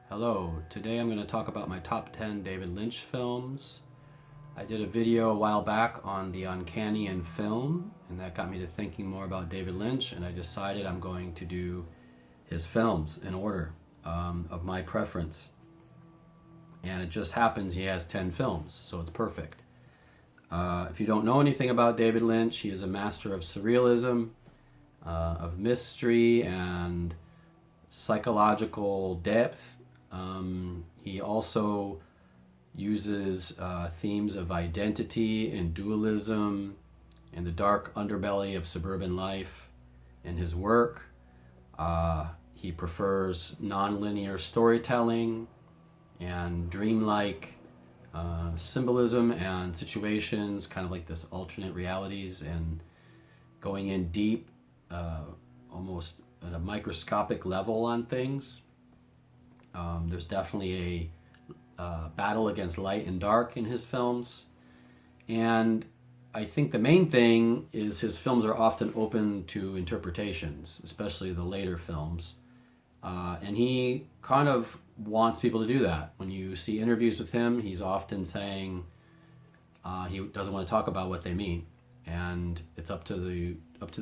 Hello, today I'm going to talk about my top 10 David Lynch films. I did a video a while back on the uncanny in film, and that got me to thinking more about David Lynch, and I decided I'm going to do his films in order of my preference. And it just happens he has 10 films, so it's perfect. If you don't know anything about David Lynch, he is a master of surrealism, of mystery and psychological depth. He also uses themes of identity and dualism and the dark underbelly of suburban life in his work. He prefers non-linear storytelling and dreamlike symbolism and situations, kind of like this alternate realities, and going in deep, almost at a microscopic level on things. There's definitely a battle against light and dark in his films. And I think the main thing is his films are often open to interpretations, especially the later films. And he kind of wants people to do that. When you see interviews with him, he's often saying he doesn't want to talk about what they mean. And it's up to the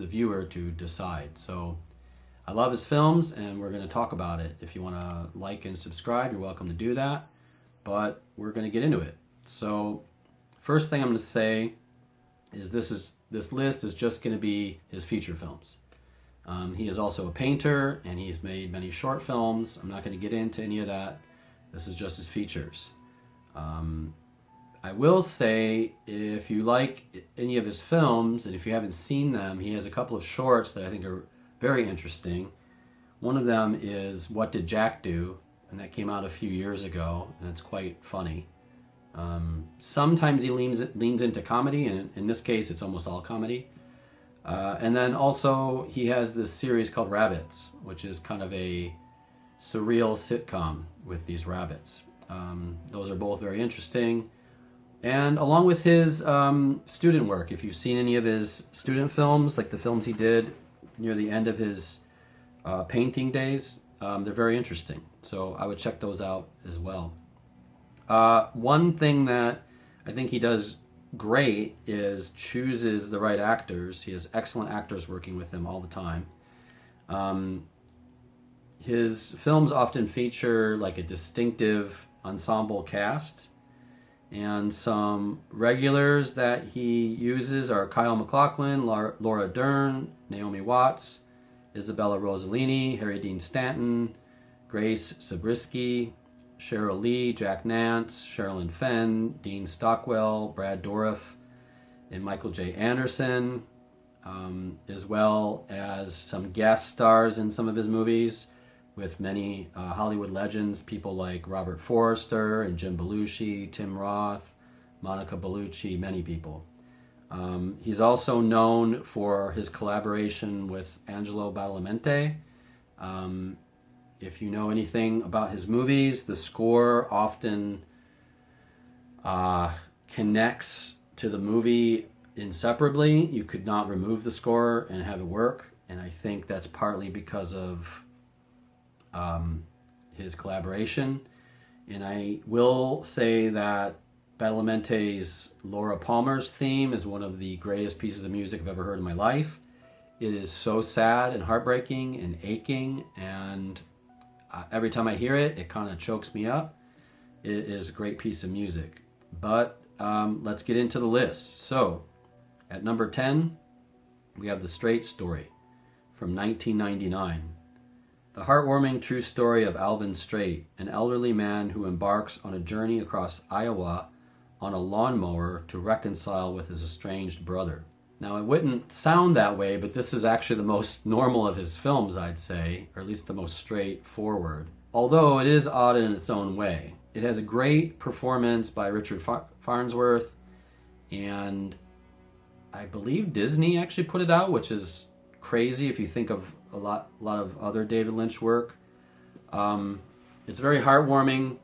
viewer to decide. So I love his films, and we're going to talk about it. If you want to like and subscribe, you're welcome to do that. But we're going to get into it. So first thing I'm going to say is this list is just going to be his feature films. He is also a painter, and he's made many short films. I'm not going to get into any of that. This is just his features. I will say, if you like any of his films, and if you haven't seen them, he has a couple of shorts that I think are very interesting. One of them is What Did Jack Do? And that came out a few years ago, and it's quite funny. Sometimes he leans into comedy, and in this case it's almost all comedy. And then also he has this series called Rabbits, which is kind of a surreal sitcom with these rabbits. Those are both very interesting. And along with his student work, if you've seen any of his student films, like the films he did near the end of his painting days, they're very interesting. So I would check those out as well. One thing that I think he does great is chooses the right actors. He has excellent actors working with him all the time. His films often feature like a distinctive ensemble cast. And some regulars that he uses are Kyle MacLachlan, Laura Dern, Naomi Watts, Isabella Rossellini, Harry Dean Stanton, Grace Zabriskie, Cheryl Lee, Jack Nance, Sherilyn Fenn, Dean Stockwell, Brad Dourif, and Michael J. Anderson, as well as some guest stars in some of his movies with many Hollywood legends, people like Robert Forster and Jim Belushi, Tim Roth, Monica Bellucci, many people. He's also known for his collaboration with Angelo Badalamenti. If you know anything about his movies, the score often connects to the movie inseparably. You could not remove the score and have it work, and I think that's partly because of his collaboration. And I will say that Badalamenti's Laura Palmer's theme is one of the greatest pieces of music I've ever heard in my life. It is so sad and heartbreaking and aching, and every time I hear it, it kind of chokes me up. It is a great piece of music. But let's get into the list. So, at number 10, we have The Straight Story from 1999. The heartwarming true story of Alvin Straight, an elderly man who embarks on a journey across Iowa on a lawnmower to reconcile with his estranged brother. Now, it wouldn't sound that way, but this is actually the most normal of his films, I'd say, or at least the most straightforward. Although it is odd in its own way. It has a great performance by Richard Farnsworth, and I believe Disney actually put it out, which is crazy if you think of a lot of other David Lynch work. It's very heartwarming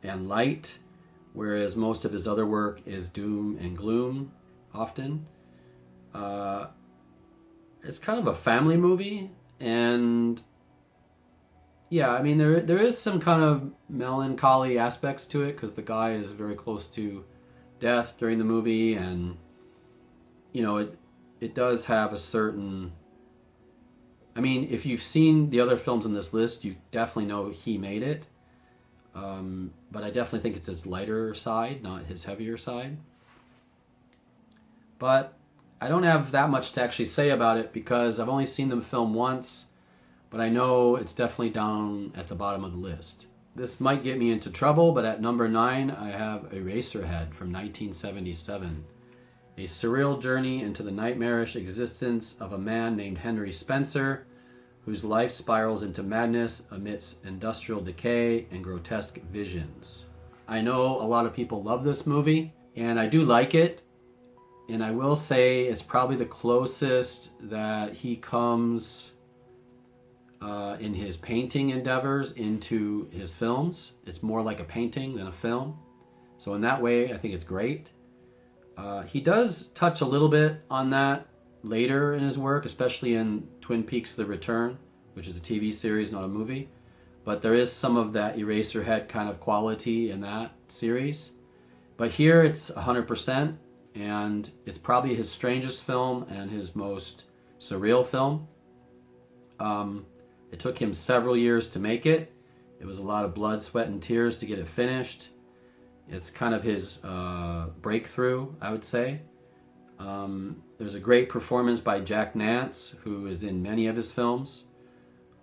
and light, whereas most of his other work is doom and gloom often. It's kind of a family movie, and Yeah, I mean there is some kind of melancholy aspects to it because the guy is very close to death during the movie, and it does have a certain. I mean, if you've seen the other films in this list, you definitely know he made it. But I definitely think it's his lighter side, not his heavier side. But I don't have that much to actually say about it because I've only seen the film once, but I know it's definitely down at the bottom of the list. This might get me into trouble, but at number 9, I have Eraserhead from 1977. A surreal journey into the nightmarish existence of a man named Henry Spencer, whose life spirals into madness amidst industrial decay and grotesque visions. I know a lot of people love this movie, and I do like it. And I will say it's probably the closest that he comes in his painting endeavors into his films. It's more like a painting than a film. So in that way, I think it's great. He does touch a little bit on that later in his work, especially in Twin Peaks: The Return, which is a TV series, not a movie. But there is some of that Eraserhead kind of quality in that series. But here it's 100%, and it's probably his strangest film and his most surreal film. It took him several years to make it. It was a lot of blood, sweat, and tears to get it finished. It's kind of his breakthrough, I would say. There's a great performance by Jack Nance, who is in many of his films.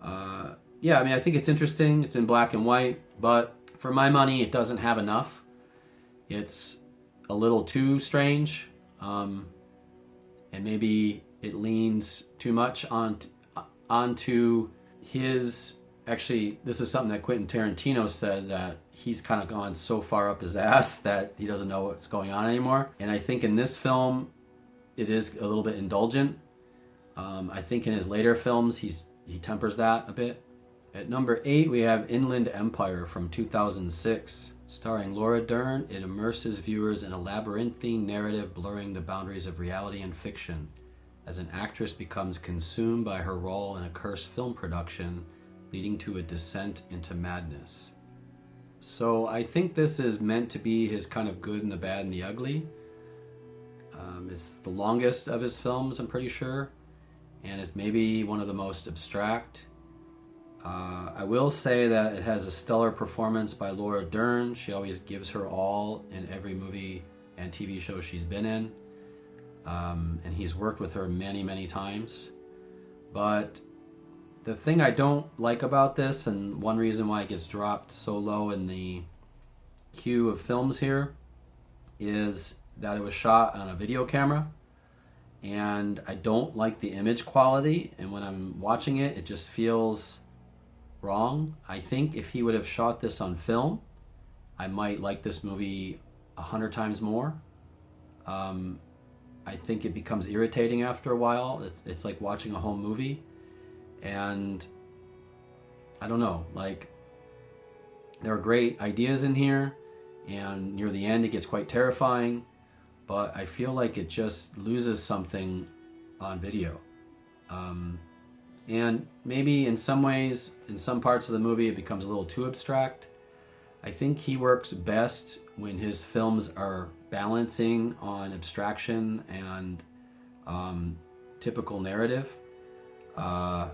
Yeah, I mean, I think it's interesting. It's in black and white, but for my money, it doesn't have enough. It's a little too strange, and maybe it leans too much onto his. Actually, this is something that Quentin Tarantino said, that he's kind of gone so far up his ass that he doesn't know what's going on anymore. And I think in this film, it is a little bit indulgent. I think in his later films, he tempers that a bit. At number 8, we have Inland Empire from 2006. Starring Laura Dern, it immerses viewers in a labyrinthine narrative blurring the boundaries of reality and fiction as an actress becomes consumed by her role in a cursed film production, leading to a descent into madness. So I think this is meant to be his kind of good and the bad and the ugly. It's the longest of his films, I'm pretty sure, and it's maybe one of the most abstract. I will say that it has a stellar performance by Laura Dern. She always gives her all in every movie and TV show she's been in. And he's worked with her many, many times. But the thing I don't like about this, and one reason why it gets dropped so low in the queue of films here, is that it was shot on a video camera. And I don't like the image quality. And when I'm watching it, it just feels wrong. I think if he would have shot this on film, I might like this movie 100 times more. I think it becomes irritating after a while. It's like watching a home movie, and I don't know, like, there are great ideas in here, and near the end it gets quite terrifying, but I feel like it just loses something on video. And maybe in some ways, in some parts of the movie, it becomes a little too abstract. I think he works best when his films are balancing on abstraction and typical narrative. And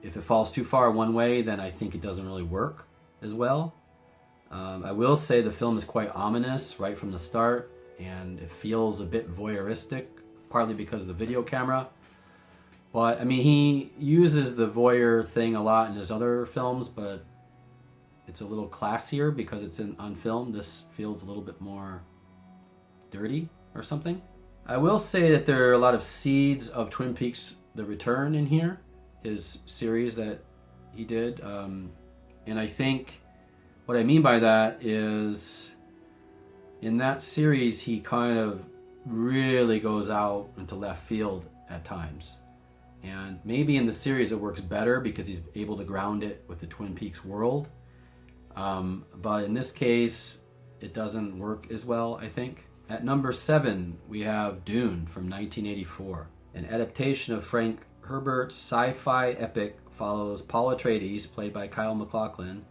if it falls too far one way, then I think it doesn't really work as well. I will say the film is quite ominous right from the start, and it feels a bit voyeuristic, partly because of the video camera. But, I mean, he uses the voyeur thing a lot in his other films, but it's a little classier because it's on film. This feels a little bit more dirty or something. I will say that there are a lot of seeds of Twin Peaks: The Return in here, his series that he did. And I think what I mean by that is in that series, he kind of really goes out into left field at times. And maybe in the series it works better because he's able to ground it with the Twin Peaks world. But in this case, it doesn't work as well, I think. At number 7, we have Dune from 1984, an adaptation of Frank Herbert's sci-fi epic follows Paul Atreides, played by Kyle MacLachlan,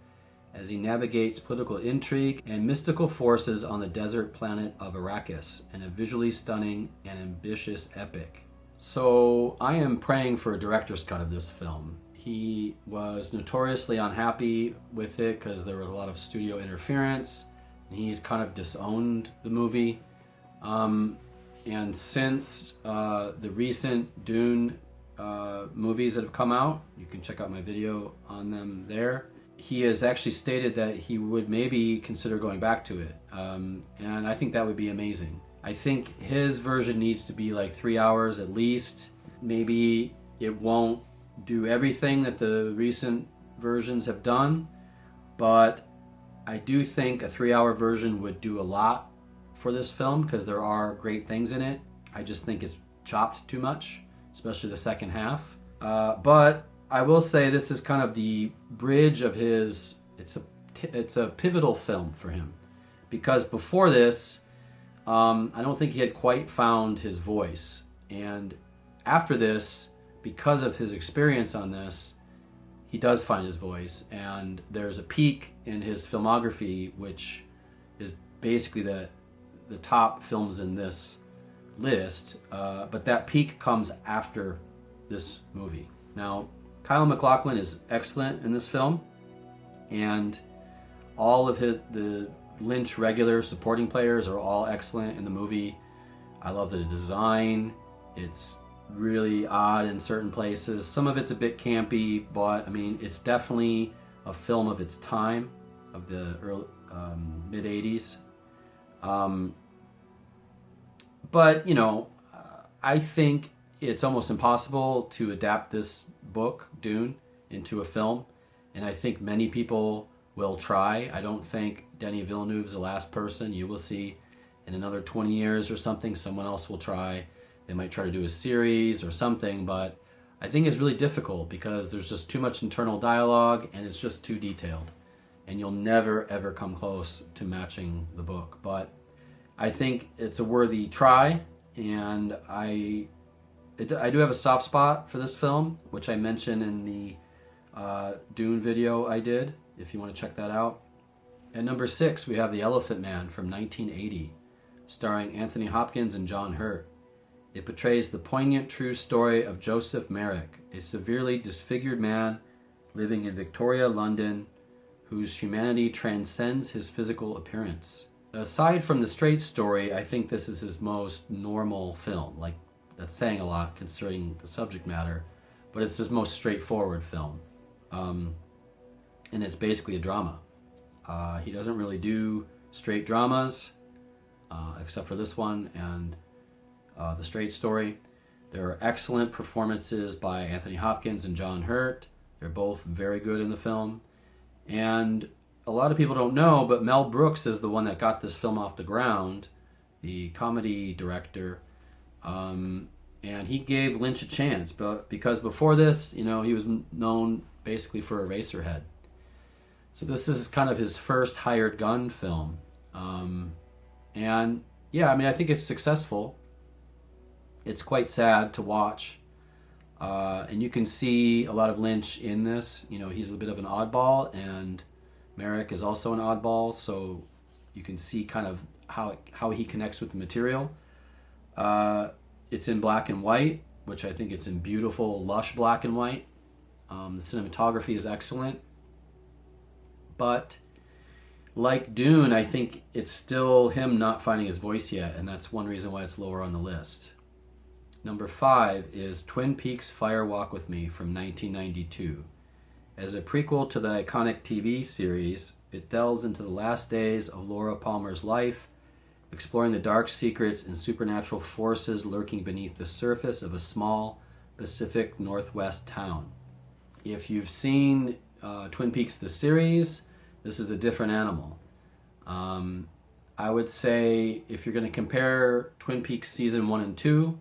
as he navigates political intrigue and mystical forces on the desert planet of Arrakis in a visually stunning and ambitious epic. So I am praying for a director's cut of this film. He was notoriously unhappy with it because there was a lot of studio interference, and he's kind of disowned the movie. And since the recent Dune movies that have come out, you can check out my video on them there, he has actually stated that he would maybe consider going back to it. And I think that would be amazing. I think his version needs to be like 3 hours at least. Maybe it won't do everything that the recent versions have done, but I do think a 3-hour version would do a lot for this film because there are great things in it. I just think it's chopped too much, especially the second half. But I will say this is kind of the bridge of his, it's a pivotal film for him, because before this, I don't think he had quite found his voice. And after this, because of his experience on this, he does find his voice. And there's a peak in his filmography, which is basically the top films in this list. But that peak comes after this movie. Now, Kyle MacLachlan is excellent in this film, and all of the Lynch regular supporting players are all excellent in the movie. I love the design. It's really odd in certain places. Some of it's a bit campy, but I mean, it's definitely a film of its time, of the early, mid 80s. But, you know, I think it's almost impossible to adapt this book, Dune, into a film. And I think many people will try. I don't think Denis Villeneuve's the last person. You will see in another 20 years or something, someone else will try. They might try to do a series or something, but I think it's really difficult because there's just too much internal dialogue and it's just too detailed. And you'll never, ever come close to matching the book. But I think it's a worthy try, and I do have a soft spot for this film, which I mentioned in the Dune video I did, if you want to check that out. At number 6, we have The Elephant Man from 1980, starring Anthony Hopkins and John Hurt. It portrays the poignant true story of Joseph Merrick, a severely disfigured man living in Victoria, London, whose humanity transcends his physical appearance. Aside from the straight story, I think this is his most normal film. Like, that's saying a lot considering the subject matter, but it's his most straightforward film. And it's basically a drama. He doesn't really do straight dramas, except for this one and The Straight Story. There are excellent performances by Anthony Hopkins and John Hurt. They're both very good in the film. And a lot of people don't know, but Mel Brooks is the one that got this film off the ground, the comedy director. And he gave Lynch a chance, but because before this, you know, he was known basically for Eraserhead. So this is kind of his first hired gun film. And yeah, I mean, I think it's successful. It's quite sad to watch. And you can see a lot of Lynch in this. You know, he's a bit of an oddball, and Merrick is also an oddball, so you can see kind of how he connects with the material. It's in black and white, which I think it's in beautiful, lush black and white. The cinematography is excellent. But like Dune, I think it's still him not finding his voice yet, and that's one reason why it's lower on the list. Number 5 is Twin Peaks Fire Walk With Me from 1992. As a prequel to the iconic TV series, it delves into the last days of Laura Palmer's life, exploring the dark secrets and supernatural forces lurking beneath the surface of a small Pacific Northwest town. If you've seen Twin Peaks the series, this is a different animal. I would say if you're going to compare Twin Peaks season 1 and 2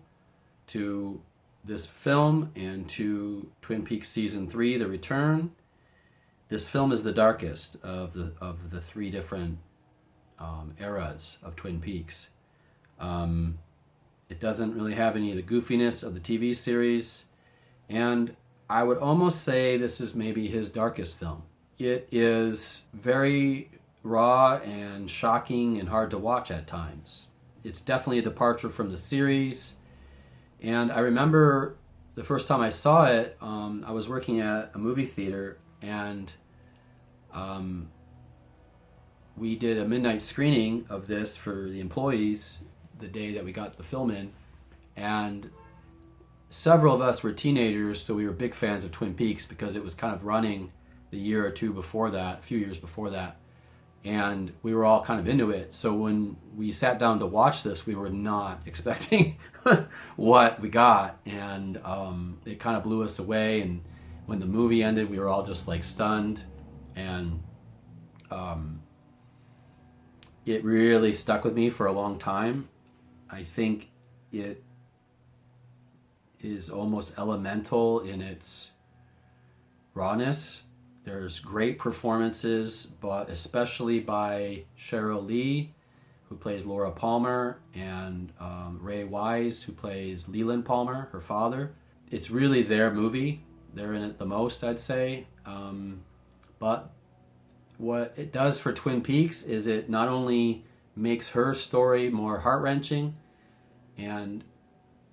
to this film and to Twin Peaks season 3, The Return, this film is the darkest of the three different eras of Twin Peaks. It doesn't really have any of the goofiness of the TV series, and I would almost say this is maybe his darkest film. It is very raw and shocking and hard to watch at times. It's definitely a departure from the series. And I remember the first time I saw it, I was working at a movie theater, and we did a midnight screening of this for the employees the day that we got the film in. And several of us were teenagers, so we were big fans of Twin Peaks because it was kind of running the year or two before that, a few years before that. And we were all kind of into it. So when we sat down to watch this, we were not expecting what we got. And it kind of blew us away. And when the movie ended, we were all just like stunned. And it really stuck with me for a long time. I think it is almost elemental in its rawness. There's great performances, but especially by Cheryl Lee, who plays Laura Palmer, and Ray Wise, who plays Leland Palmer, her father. It's really their movie. They're in it the most, I'd say. But what it does for Twin Peaks is it not only makes her story more heart-wrenching, and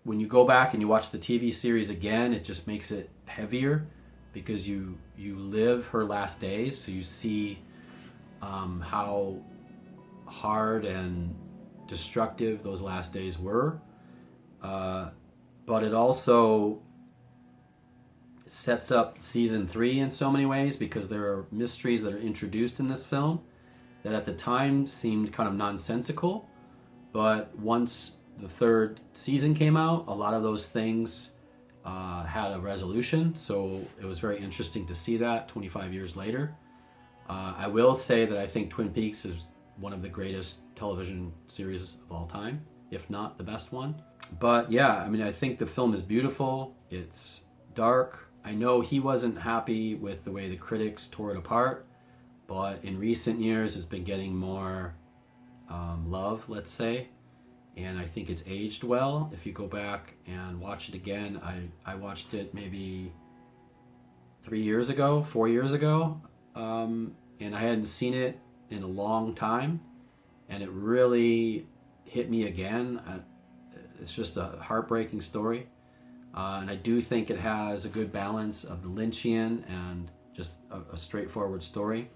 when you go back and you watch the TV series again, it just makes it heavier because you live her last days, so you see how hard and destructive those last days were. But it also sets up season 3 in so many ways, because there are mysteries that are introduced in this film that at the time seemed kind of nonsensical, but once the 3rd season came out, a lot of those things had a resolution. So it was very interesting to see that 25 years later. I will say that I think Twin Peaks is one of the greatest television series of all time, if not the best one. But yeah, I mean, I think the film is beautiful. It's dark. I know he wasn't happy with the way the critics tore it apart, but in recent years it's been getting more love, let's say. And I think it's aged well. If you go back and watch it again, I watched it maybe 4 years ago, and I hadn't seen it in a long time, and it really hit me again. It's just a heartbreaking story, and I do think it has a good balance of the Lynchian and just a straightforward story.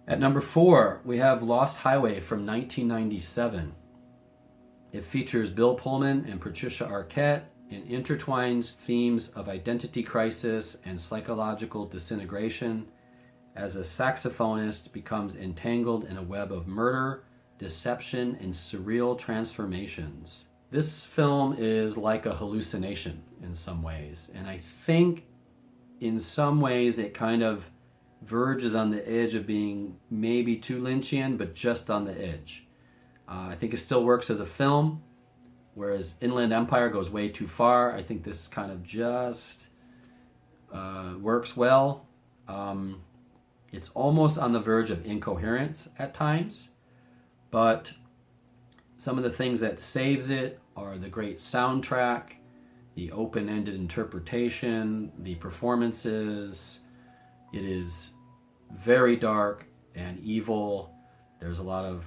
At number 4, we have Lost Highway from 1997. It features Bill Pullman and Patricia Arquette and intertwines themes of identity crisis and psychological disintegration as a saxophonist becomes entangled in a web of murder, deception, and surreal transformations. This film is like a hallucination in some ways, and I think in some ways it kind of verges on the edge of being maybe too Lynchian, but just on the edge. I think it still works as a film, whereas Inland Empire goes way too far. I think this kind of just works well. It's almost on the verge of incoherence at times, but some of the things that saves it are the great soundtrack, the open-ended interpretation, the performances. It is very dark and evil. There's a lot of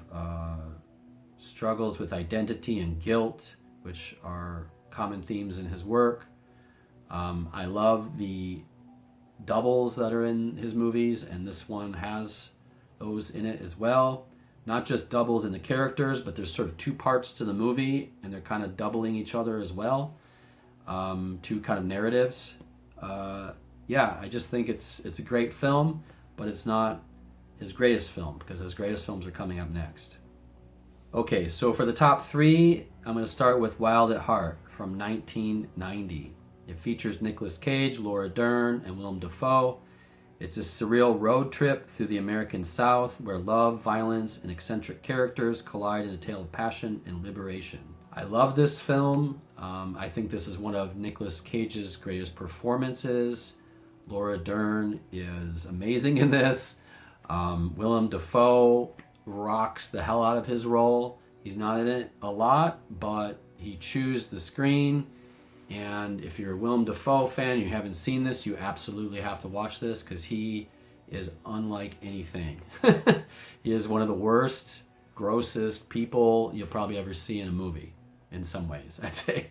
struggles with identity and guilt, which are common themes in his work. I love the doubles that are in his movies, and this one has those in it as well. Not just doubles in the characters, but there's sort of 2 parts to the movie, and they're kind of doubling each other as well. 2 kind of narratives. Yeah, I just think it's a great film, but it's not his greatest film, because his greatest films are coming up next. Okay, so for the top 3, I'm going to start with Wild at Heart from 1990. It features Nicolas Cage, Laura Dern, and Willem Dafoe. It's a surreal road trip through the American South where love, violence, and eccentric characters collide in a tale of passion and liberation. I love this film. I think this is one of Nicolas Cage's greatest performances. Laura Dern is amazing in this. Willem Dafoe rocks the hell out of his role. He's not in it a lot, but he chews the screen. And if you're a Willem Dafoe fan, you haven't seen this, you absolutely have to watch this because he is unlike anything. He is one of the worst, grossest people you'll probably ever see in a movie, in some ways, I'd say.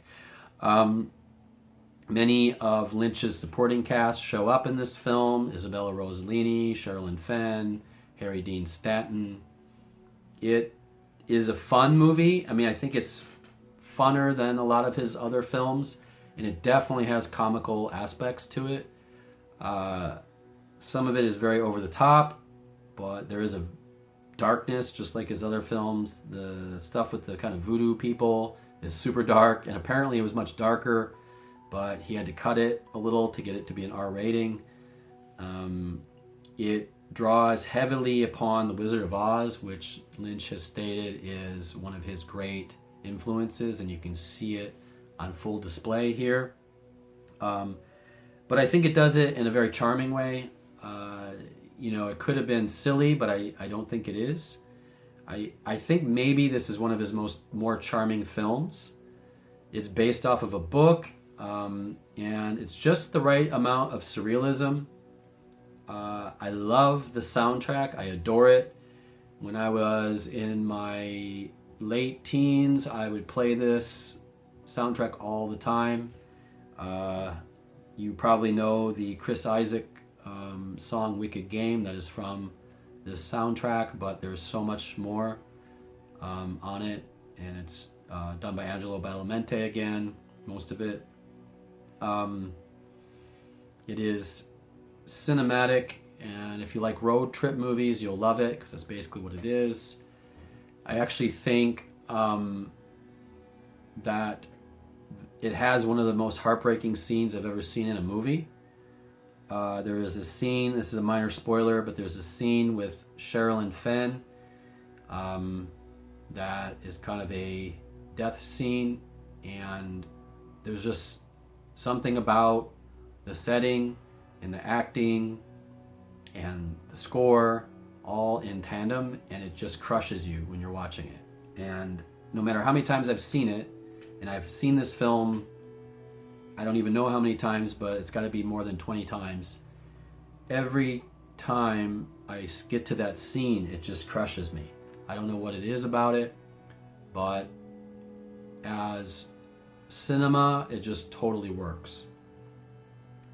Many of Lynch's supporting cast show up in this film. Isabella Rossellini, Sherilyn Fenn, Harry Dean Stanton. It is a fun movie. I mean, I think it's funner than a lot of his other films, and it definitely has comical aspects to it. Some of it is very over the top, but there is a darkness, just like his other films. The stuff with the kind of voodoo people is super dark, and apparently it was much darker, but he had to cut it a little to get it to be an R rating. It draws heavily upon The Wizard of Oz, which Lynch has stated is one of his great influences, and you can see it on full display here. But I think it does it in a very charming way. It could have been silly, but I don't think it is. I think maybe this is one of his more charming films. It's based off of a book, and it's just the right amount of surrealism. I love the soundtrack. I adore it. When I was in my late teens, I would play this soundtrack all the time. You probably know the Chris Isaak song Wicked Game that is from this soundtrack, but there's so much more on it, and it's done by Angelo Badalamenti again, most of it. It is cinematic, and if you like road trip movies, you'll love it, because that's basically what it is. I actually think that it has one of the most heartbreaking scenes I've ever seen in a movie. There is a scene, this is a minor spoiler, but there's a scene with Sherilyn Fenn that is kind of a death scene, and there's just something about the setting and the acting and the score all in tandem, and it just crushes you when you're watching it. And no matter how many times I've seen it, and I've seen this film, I don't even know how many times, but it's got to be more than 20 times. Every time I get to that scene, it just crushes me. I don't know what it is about it, but as cinema, it just totally works.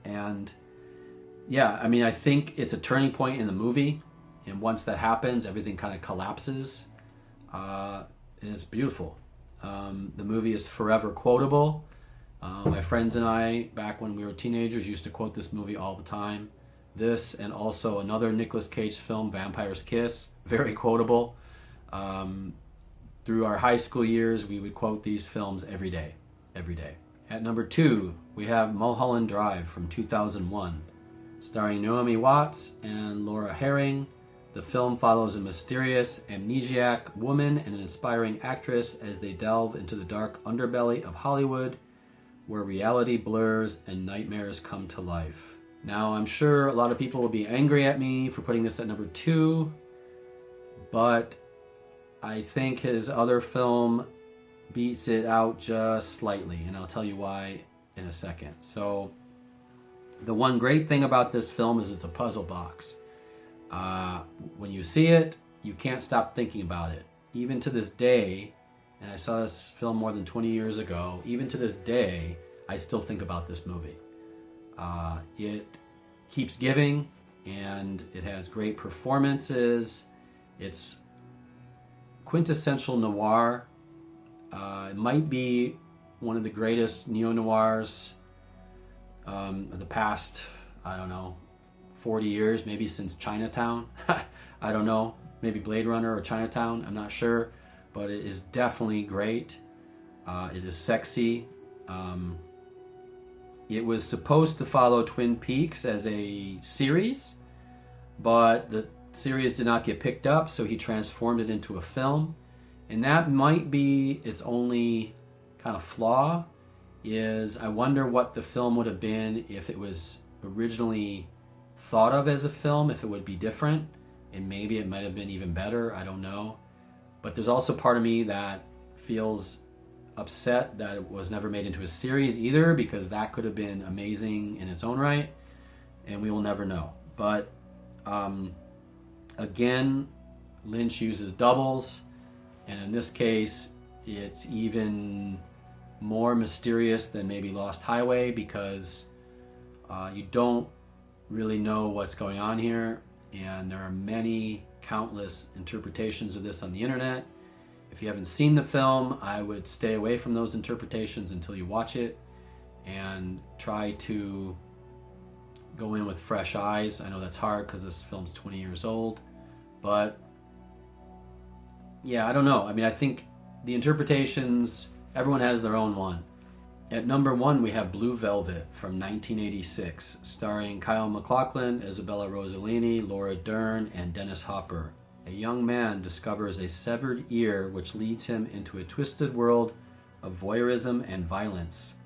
And yeah, I mean, I think it's a turning point in the movie, and once that happens, everything kind of collapses, and it's beautiful. The movie is forever quotable. My friends and I, back when we were teenagers, used to quote this movie all the time. This and also another Nicolas Cage film, Vampire's Kiss, very quotable. Through our high school years, we would quote these films every day. At number 2, we have Mulholland Drive from 2001. Starring Naomi Watts and Laura Herring, the film follows a mysterious amnesiac woman and an inspiring actress as they delve into the dark underbelly of Hollywood, where reality blurs and nightmares come to life. Now, I'm sure a lot of people will be angry at me for putting this at number 2, but I think his other film beats it out just slightly, and I'll tell you why in a second. So, the one great thing about this film is it's a puzzle box. When you see it, you can't stop thinking about it. Even to this day, and I saw this film more than 20 years ago, even to this day, I still think about this movie. It keeps giving, and it has great performances. It's quintessential noir. It might be one of the greatest neo-noirs of the past, 40 years, maybe since Chinatown. I don't know, maybe Blade Runner or Chinatown, I'm not sure, but it is definitely great. It is sexy. It was supposed to follow Twin Peaks as a series, but the series did not get picked up, so he transformed it into a film. And that might be its only kind of flaw, is I wonder what the film would have been if it was originally thought of as a film, if it would be different, and maybe it might have been even better, I don't know. But there's also part of me that feels upset that it was never made into a series either, because that could have been amazing in its own right, and we will never know. But again, Lynch uses doubles, and in this case, it's even more mysterious than maybe Lost Highway, because you don't really know what's going on here, and there are many, countless interpretations of this on the internet. If you haven't seen the film, I would stay away from those interpretations until you watch it, and try to go in with fresh eyes. I know that's hard because this film's 20 years old, but yeah, I don't know. I mean, I think the interpretations, everyone has their own one. At number 1, we have Blue Velvet from 1986, starring Kyle MacLachlan, Isabella Rossellini, Laura Dern, and Dennis Hopper. A young man discovers a severed ear which leads him into a twisted world of voyeurism and violence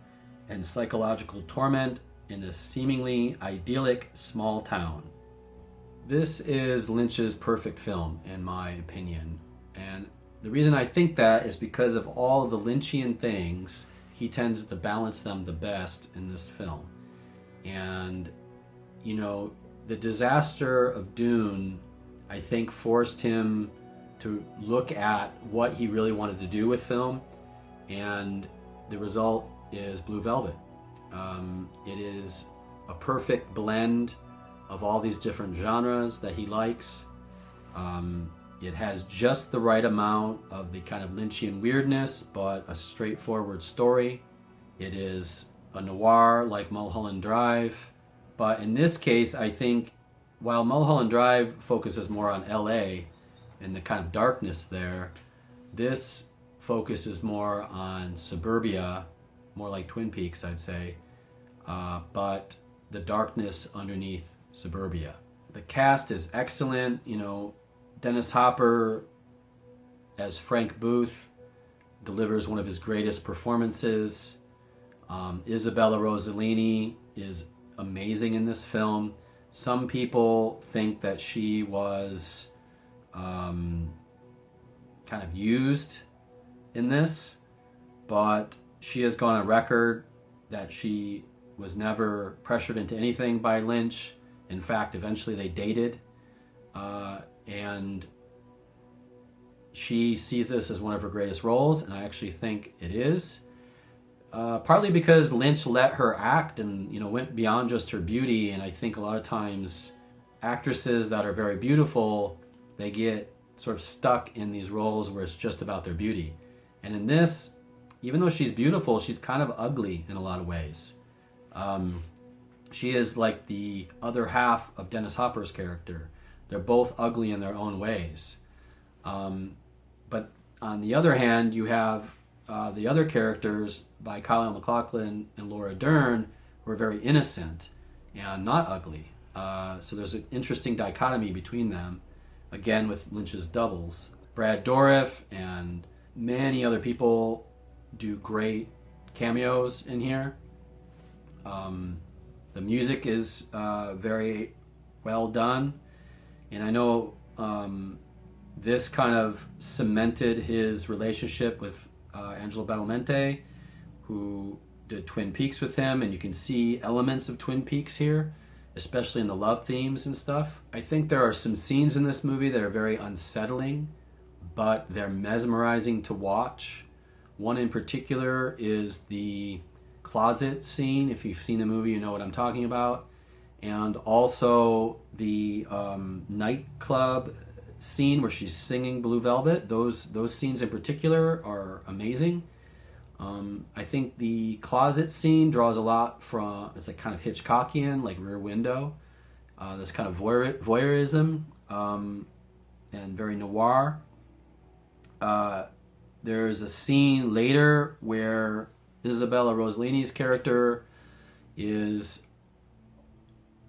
and psychological torment in a seemingly idyllic small town. This is Lynch's perfect film, in my opinion. And the reason I think that is because of all of the Lynchian things, he tends to balance them the best in this film. And, you know, the disaster of Dune, I think, forced him to look at what he really wanted to do with film, and the result is Blue Velvet. It is a perfect blend of all these different genres that he likes. It has just the right amount of the kind of Lynchian weirdness, but a straightforward story. It is a noir like Mulholland Drive, but in this case, I think while Mulholland Drive focuses more on LA and the kind of darkness there, this focuses more on suburbia, more like Twin Peaks, I'd say, but the darkness underneath suburbia. The cast is excellent. You know, Dennis Hopper as Frank Booth delivers one of his greatest performances. Isabella Rossellini is amazing in this film. Some people think that she was kind of used in this, but she has gone on record that she was never pressured into anything by Lynch. In fact, eventually they dated, and she sees this as one of her greatest roles, and I actually think it is. Partly because Lynch let her act and, you know, went beyond just her beauty, and I think a lot of times actresses that are very beautiful, they get sort of stuck in these roles where it's just about their beauty. And in this, even though she's beautiful, she's kind of ugly in a lot of ways. She is like the other half of Dennis Hopper's character. They're both ugly in their own ways. But on the other hand, you have the other characters by Kyle MacLachlan and Laura Dern who are very innocent and not ugly. So there's an interesting dichotomy between them, again with Lynch's doubles. Brad Dourif and many other people do great cameos in here. The music is very well done, and I know this kind of cemented his relationship with Angelo Badalamenti, who did Twin Peaks with him, and you can see elements of Twin Peaks here, especially in the love themes and stuff. I think there are some scenes in this movie that are very unsettling, but they're mesmerizing to watch. One in particular is the closet scene. If you've seen the movie, you know what I'm talking about. And also the nightclub scene where she's singing Blue Velvet. Those scenes in particular are amazing. I think the closet scene draws a lot from, it's like kind of Hitchcockian, like Rear Window. This kind of voyeurism and very noir. There's a scene later where Isabella Rossellini's character is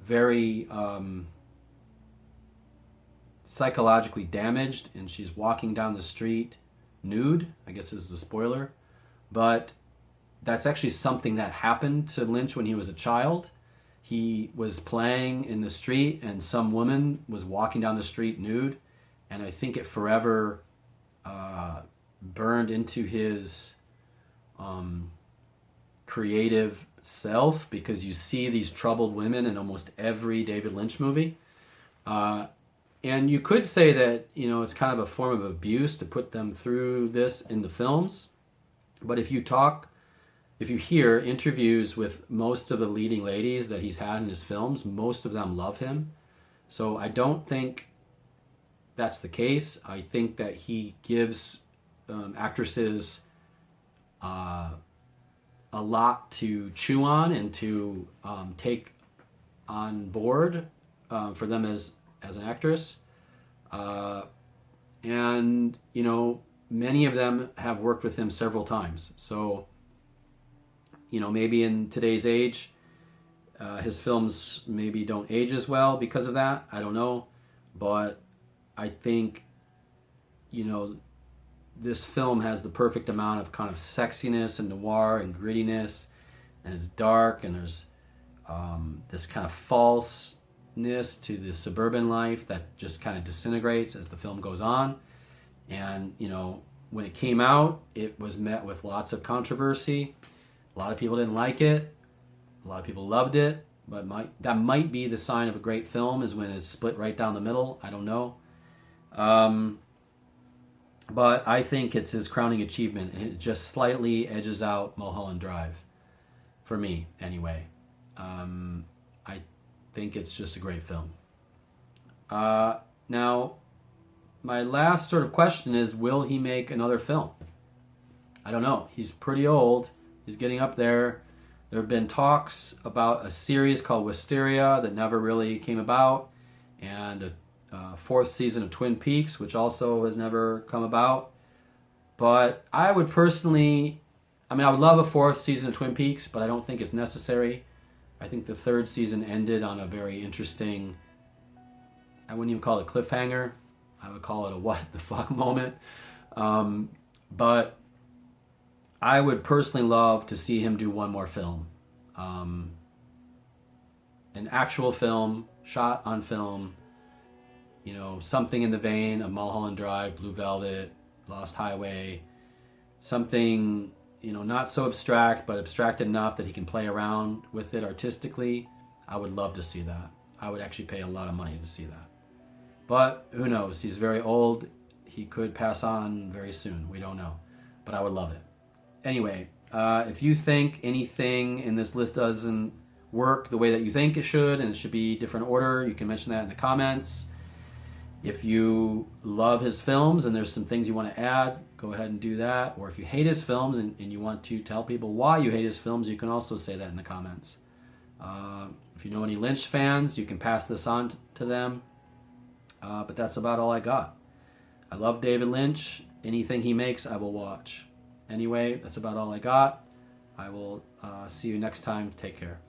very psychologically damaged, and she's walking down the street nude. I guess this is a spoiler, but that's actually something that happened to Lynch when he was a child. He was playing in the street and some woman was walking down the street nude, and I think it forever burned into his creative self, because you see these troubled women in almost every David Lynch movie. And you could say that, it's kind of a form of abuse to put them through this in the films. But if you hear interviews with most of the leading ladies that he's had in his films, most of them love him. So I don't think that's the case. I think that he gives actresses a lot to chew on and to take on board for them as an actress. And, many of them have worked with him several times. So, maybe in today's age, his films maybe don't age as well because of that. I don't know. But I think, this film has the perfect amount of kind of sexiness and noir and grittiness, and it's dark, and there's this kind of falseness to the suburban life that just kind of disintegrates as the film goes on. And, when it came out, it was met with lots of controversy. A lot of people didn't like it. A lot of people loved it. But that might be the sign of a great film, is when it's split right down the middle. I don't know. But I think it's his crowning achievement. It just slightly edges out Mulholland Drive. For me, anyway. I think it's just a great film. Now, my last sort of question is, will he make another film? I don't know. He's pretty old. He's getting up there. There have been talks about a series called Wisteria that never really came about, and a fourth season of Twin Peaks, which also has never come about. But I would personally, I would love a fourth season of Twin Peaks, but I don't think it's necessary. I think the third season ended on a very interesting, I wouldn't even call it a cliffhanger. I would call it a what the fuck moment. But I would personally love to see him do one more film. An actual film, shot on film, something in the vein of Mulholland Drive, Blue Velvet, Lost Highway, something, not so abstract, but abstract enough that he can play around with it artistically. I would love to see that. I would actually pay a lot of money to see that. But who knows? He's very old. He could pass on very soon. We don't know. But I would love it. Anyway, if you think anything in this list doesn't work the way that you think it should, and it should be different order, you can mention that in the comments. If you love his films and there's some things you want to add, go ahead and do that. Or if you hate his films and you want to tell people why you hate his films, you can also say that in the comments. If you know any Lynch fans, you can pass this on to them. But that's about all I got. I love David Lynch. Anything he makes, I will watch. Anyway, that's about all I got. I will see you next time. Take care.